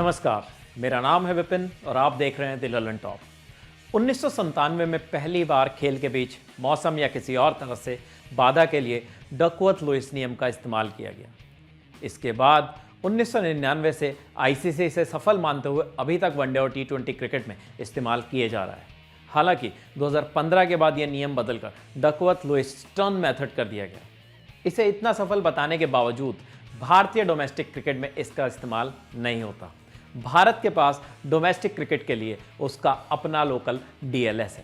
नमस्कार, मेरा नाम है विपिन और आप देख रहे हैं द ललन टॉप। 1997 में पहली बार खेल के बीच मौसम या किसी और तरह से बाधा के लिए डकवर्थ लुईस नियम का इस्तेमाल किया गया। इसके बाद 1999 से आईसीसी इसे सफल मानते हुए अभी तक वनडे और टी20 क्रिकेट में इस्तेमाल किए जा रहा है। हालांकि 2015 के बाद यह नियम बदलकर डकवर्थ लुईस टर्न मेथड कर दिया गया। इसे इतना सफल बताने के बावजूद भारतीय डोमेस्टिक क्रिकेट में इसका इस्तेमाल नहीं होता। भारत के पास डोमेस्टिक क्रिकेट के लिए उसका अपना लोकल डीएलएस है।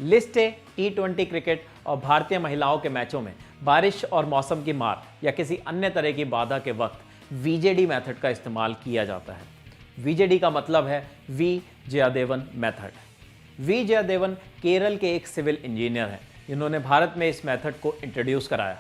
लिस्ट ए टी20 क्रिकेट और भारतीय महिलाओं के मैचों में बारिश और मौसम की मार या किसी अन्य तरह की बाधा के वक्त वीजेडी मेथड का इस्तेमाल किया जाता है। वीजेडी का मतलब है वी जयादेवन मेथड। वी जयादेवन केरल के एक सिविल इंजीनियर हैं। इन्होंने भारत में इस मेथड को इंट्रोड्यूस कराया।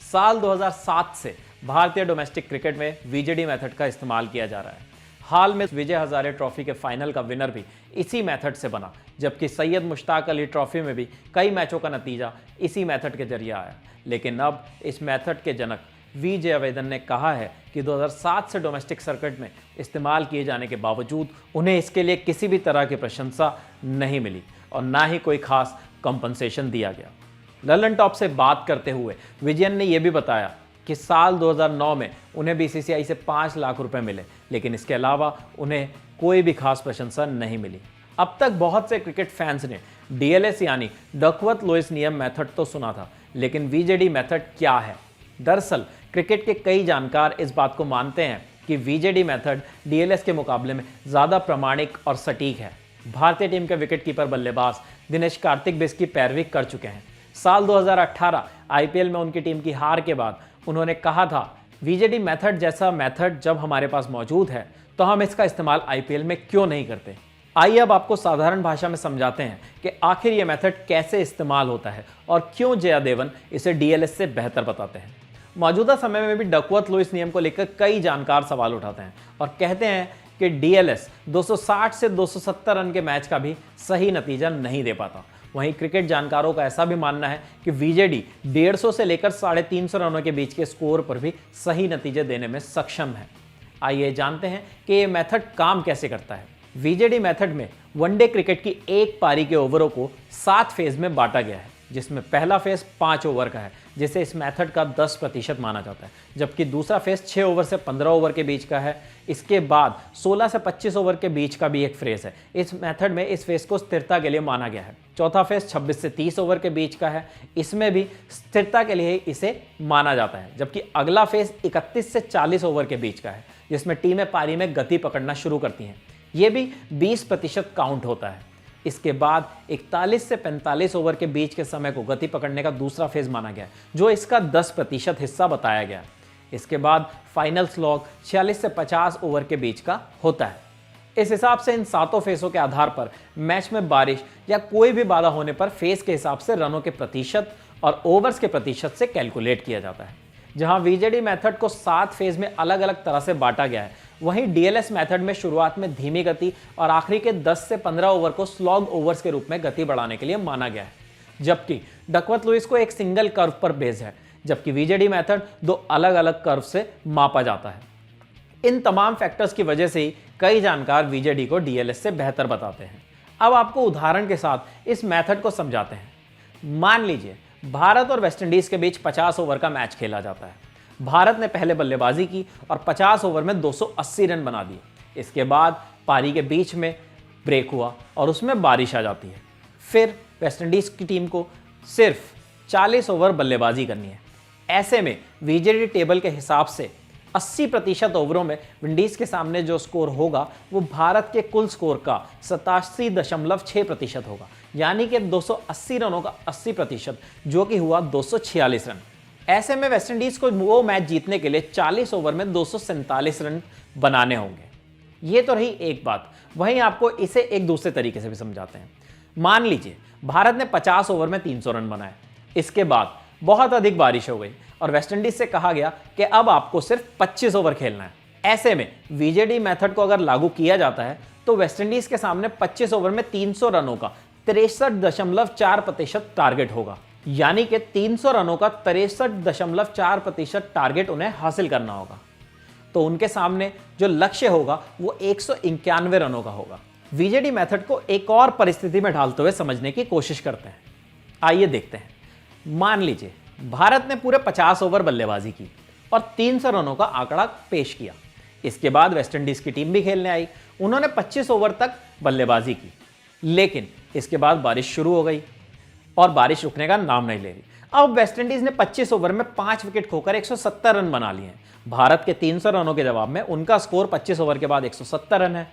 साल 2007 से भारतीय डोमेस्टिक क्रिकेट में वीजेडी मेथड का इस्तेमाल किया जा रहा है। हाल में विजय हजारे ट्रॉफी के फाइनल का विनर भी इसी मेथड से बना, जबकि सैयद मुश्ताक अली ट्रॉफी में भी कई मैचों का नतीजा इसी मेथड के जरिए आया। लेकिन अब इस मेथड के जनक वी जयादेवन ने कहा है कि 2007 से डोमेस्टिक सर्किट में इस्तेमाल किए जाने के बावजूद उन्हें इसके लिए किसी भी तरह की प्रशंसा नहीं मिली और ना ही कोई खास कंपनसेशन दिया गया। ललन टॉप से बात करते हुए विजयन ने यह भी बताया कि साल 2009 में उन्हें बीसीसीआई से 5 लाख रुपए मिले, लेकिन इसके अलावा उन्हें कोई भी खास प्रशंसा नहीं मिली। अब तक बहुत से क्रिकेट फैंस ने डीएलएस यानी डकवर्थ लुईस नियम मेथड तो सुना था, लेकिन वीजेडी मेथड क्या है? दरअसल क्रिकेट के कई जानकार इस बात को मानते हैं कि वीजेडी मेथड डीएलएस के मुकाबले में ज़्यादा प्रामाणिक और सटीक है। भारतीय टीम के विकेटकीपर बल्लेबाज दिनेश कार्तिक भी इसकी पैरवी कर चुके हैं। साल 2018 आईपीएल में उनकी टीम की हार के बाद उन्होंने कहा था, वीजेडी मेथड जैसा मेथड जब हमारे पास मौजूद है तो हम इसका इस्तेमाल आईपीएल में क्यों नहीं करते। आइए अब आपको साधारण भाषा में समझाते हैं कि आखिर यह मेथड कैसे इस्तेमाल होता है और क्यों जयादेवन इसे डीएलएस से बेहतर बताते हैं। मौजूदा समय में भी डकवर्थ लुईस नियम को लेकर कई जानकार सवाल उठाते हैं और कहते हैं कि डीएलएस 260 से 270 रन के मैच का भी सही नतीजा नहीं दे पाता। वहीं क्रिकेट जानकारों का ऐसा भी मानना है कि वीजेडी 150 से लेकर 350 रनों के बीच के स्कोर पर भी सही नतीजे देने में सक्षम है। आइए जानते हैं कि ये मेथड काम कैसे करता है। वीजेडी मेथड में वनडे क्रिकेट की एक पारी के ओवरों को 7 फेज में बांटा गया है, जिसमें पहला फेज 5 ओवर का है, जिसे इस मेथड का 10% माना जाता है, जबकि दूसरा फेज 6 ओवर से 15 ओवर के बीच का है। इसके बाद 16 से 25 ओवर के बीच का भी एक फेज है। इस मेथड में इस फेज को स्थिरता के लिए माना गया है। चौथा फेज 26 से 30 ओवर के बीच का है, इसमें भी स्थिरता के लिए इसे माना जाता है, जबकि अगला फेज 31 से 40 ओवर के बीच का है, जिसमें टीमें पारी में गति पकड़ना शुरू करती हैं। ये भी 20% काउंट होता है। इसके बाद 41 से 45 ओवर के बीच के समय को गति पकड़ने का दूसरा फेज माना गया, जो इसका 10% हिस्सा बताया गया। इसके बाद फाइनल स्लॉग 46 से 50 ओवर के बीच का होता है। इस हिसाब से इन 7 फेसों के आधार पर मैच में बारिश या कोई भी बाधा होने पर फेस के हिसाब से रनों के प्रतिशत और ओवर्स के प्रतिशत से कैलकुलेट किया जाता है। जहां वीजेडी मेथड को 7 फेज में अलग अलग तरह से बांटा गया है, वहीं डीएलएस मेथड में शुरुआत में धीमी गति और आखिरी के 10 से 15 ओवर को स्लॉग ओवर्स के रूप में गति बढ़ाने के लिए माना गया है। जबकि डकवर्थ लुईस को एक सिंगल कर्व पर बेस है, जबकि वीजेडी मेथड 2 अलग अलग कर्व से मापा जाता है। इन तमाम फैक्टर्स की वजह से ही कई जानकार वीजेडी को डीएलएस से बेहतर बताते हैं। अब आपको उदाहरण के साथ इस मेथड को समझाते हैं। मान लीजिए भारत और वेस्टइंडीज के बीच 50 ओवर का मैच खेला जाता है। भारत ने पहले बल्लेबाजी की और 50 ओवर में 280 रन बना दिए। इसके बाद पारी के बीच में ब्रेक हुआ और उसमें बारिश आ जाती है। फिर वेस्टइंडीज की टीम को सिर्फ 40 ओवर बल्लेबाजी करनी है। ऐसे में वीजेडी टेबल के हिसाब से 80% ओवरों में विंडीज के सामने जो स्कोर होगा वो भारत के कुल स्कोर का 87.6% होगा, यानी कि 280 रनों का 80%, जो कि हुआ 246 रन। ऐसे में वेस्टइंडीज को वो मैच जीतने के लिए 40 ओवर में 247 रन बनाने होंगे। ये तो रही एक बात। वहीं आपको इसे एक दूसरे तरीके से भी समझाते हैं। मान लीजिए भारत ने 50 ओवर में 300 रन बनाए। इसके बाद बहुत अधिक बारिश हो गई और वेस्टइंडीज से कहा गया कि अब आपको सिर्फ 25 ओवर खेलना है। ऐसे में वीजेडी मेथड को अगर लागू किया जाता है तो वेस्टइंडीज के सामने 25 ओवर में 300 रनों का 63.4% टारगेट होगा, यानी कि 300 रनों का 63.4% टारगेट उन्हें हासिल करना होगा। तो उनके सामने जो लक्ष्य होगा वो 191 रनों का होगा। वीजेडी मेथड को एक और परिस्थिति में ढालते हुए समझने की कोशिश करते हैं। आइए देखते हैं। मान लीजिए भारत ने पूरे 50 ओवर बल्लेबाजी की और 300 रनों का आंकड़ा पेश किया। इसके बाद वेस्टइंडीज की टीम भी खेलने आई। उन्होंने 25 ओवर तक बल्लेबाजी की, लेकिन इसके बाद बारिश शुरू हो गई और बारिश रुकने का नाम नहीं ले रही। अब वेस्टइंडीज ने 25 ओवर में 5 विकेट खोकर 170 रन बना लिए हैं। भारत के 300 रनों के जवाब में उनका स्कोर 25 ओवर के बाद 170 रन है।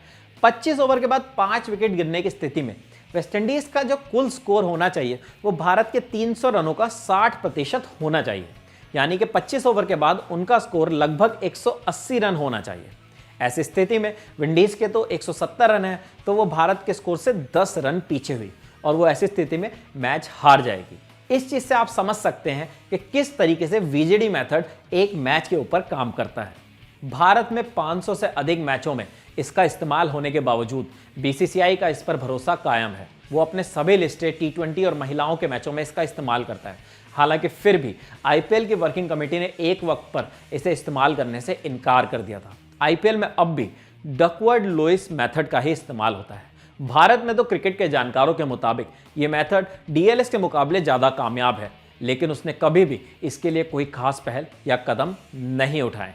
25 ओवर के बाद 5 विकेट गिरने की स्थिति में वेस्टइंडीज का जो कुल स्कोर होना चाहिए वो भारत के 300 रनों का 60% होना चाहिए, यानी कि 25 ओवर के बाद उनका स्कोर लगभग 180 रन होना चाहिए। ऐसी स्थिति में विंडीज के तो 170 रन है, तो वो भारत के स्कोर से 10 रन पीछे हुई और वो ऐसी स्थिति में मैच हार जाएगी। इस चीज से आप समझ सकते हैं कि किस तरीके से वीजेडी मेथड एक मैच के ऊपर काम करता है। भारत में 500 से अधिक मैचों में इसका इस्तेमाल होने के बावजूद बीसीसीआई का इस पर भरोसा कायम है। वो अपने सभी लिस्टेड टी20 और महिलाओं के मैचों में इसका इस्तेमाल करता है। हालांकि फिर भी आईपीएल की वर्किंग कमेटी ने एक वक्त पर इसे इस्तेमाल करने से इनकार कर दिया था। आईपीएल में अब भी डकवर्थ लुईस मेथड का ही इस्तेमाल होता है। भारत में तो क्रिकेट के जानकारों के मुताबिक ये मेथड डीएलएस के मुकाबले ज़्यादा कामयाब है, लेकिन उसने कभी भी इसके लिए कोई खास पहल या कदम नहीं उठाए।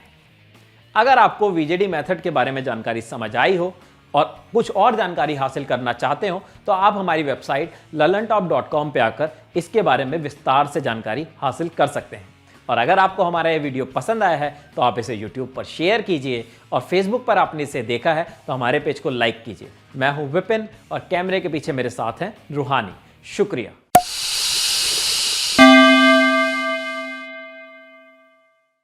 अगर आपको वीजेडी मेथड के बारे में जानकारी समझ आई हो और कुछ और जानकारी हासिल करना चाहते हो तो आप हमारी वेबसाइट lallantop.com पे आकर इसके बारे में विस्तार से जानकारी हासिल कर सकते हैं। और अगर आपको हमारा ये वीडियो पसंद आया है तो आप इसे YouTube पर शेयर कीजिए और Facebook पर आपने इसे देखा है तो हमारे पेज को लाइक कीजिए। मैं हूं विपिन और कैमरे के पीछे मेरे साथ हैं रूहानी। शुक्रिया।